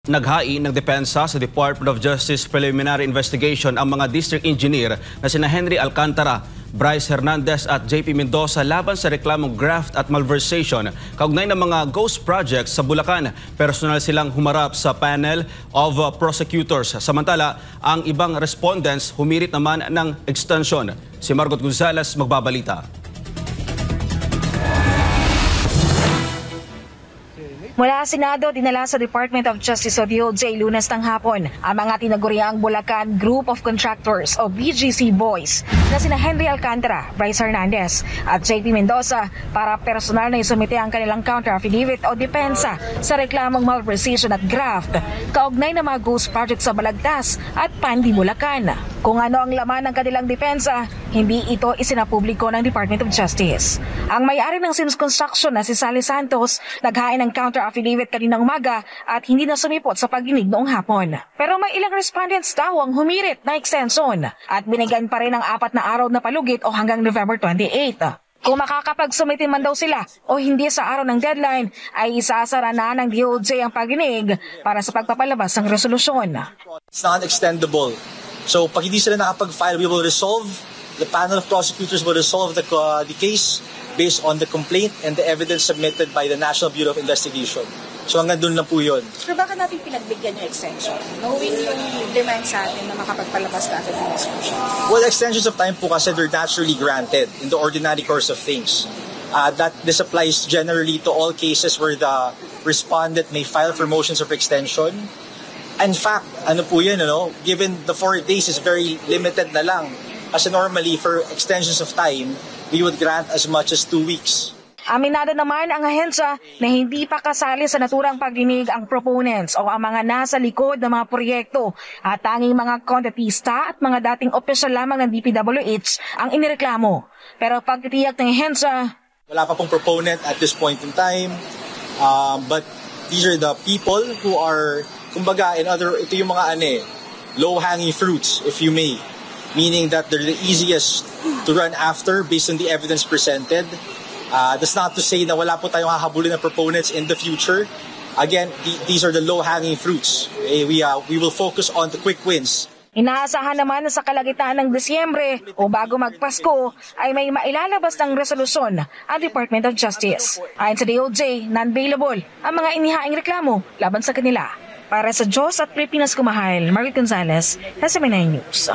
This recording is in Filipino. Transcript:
Naghain ng depensa sa Department of Justice Preliminary Investigation ang mga district engineer na sina Henry Alcantara, Bryce Hernandez at JP Mendoza laban sa reklamong graft at malversation kaugnay ng mga ghost projects sa Bulacan. Personal silang humarap sa panel of prosecutors. Samantala, ang ibang respondents humirit naman ng extension. Si Margot Gonzalez magbabalita. Mula Senado, dinala sa Department of Justice o DOJ Lunes ng hapon ang mga tinaguriang Bulacan Group of Contractors o BGC Boys na sina Henry Alcantara, Bryce Hernandez at JP Mendoza para personal na isumite ang kanilang counter-affidavit o depensa sa reklamong malversation at graft kaugnay ng mga ghost projects sa Balagtas at Pandi, Bulacan. Kung ano ang laman ng kanilang depensa, hindi ito isinapubliko ng Department of Justice. Ang may-ari ng Sims Construction na si Sally Santos naghain ng counter-affidavit kaninang umaga at hindi na sumipot sa pagdinig noong hapon. Pero may ilang respondents daw ang humirit na extension at binigyan pa rin ng 4 na araw na palugit o hanggang November 28. Kung makakapagsumite man daw sila o hindi sa araw ng deadline, ay isasara na ng DOJ ang pagdinig para sa pagpapalabas ng resolusyon. It's not extendable. So pag hindi sila nakapag-file, we will resolve. The panel of prosecutors will resolve the case based on the complaint and the evidence submitted by the National Bureau of Investigation. So hanggang doon lang po yun. Pero bakit natin pinagbigyan yung extension? Knowing yung demand sa atin na makapagpalabas ka atin ng resolution? Well, extensions of time po kasi they're naturally granted in the ordinary course of things. This applies generally to all cases where the respondent may file for motions of extension. In fact, ano po yun, given the 4 days is very limited na lang. Kasi normally, for extensions of time, we would grant as much as 2 weeks. Aminado naman ang ahensya na hindi pa kasali sa naturang pagdinig ang proponents o ang mga nasa likod ng mga proyekto at tanging mga kontratista at mga dating opisyal lamang ng DPWH ang inireklamo. Pero pagtitiyak ng ahensya, wala pa pong proponent at this point in time, but these are the people who are, kumbaga, ito yung mga low-hanging fruits, if you may. Meaning that they're the easiest to run after based on the evidence presented. That's not to say na wala po tayong hahabulin na proponents in the future. Again, these are the low-hanging fruits. We will focus on the quick wins. Inaasahan naman na sa kalagitnaan ng Disyembre o bago magpasko ay may mailalabas ng resolusyon ang Department of Justice. Ayon sa DOJ, non-bailable ang mga inihaing reklamo laban sa kanila. Para sa Diyos at Pilipinas kumahal, Margot Gonzalez, SMNI News.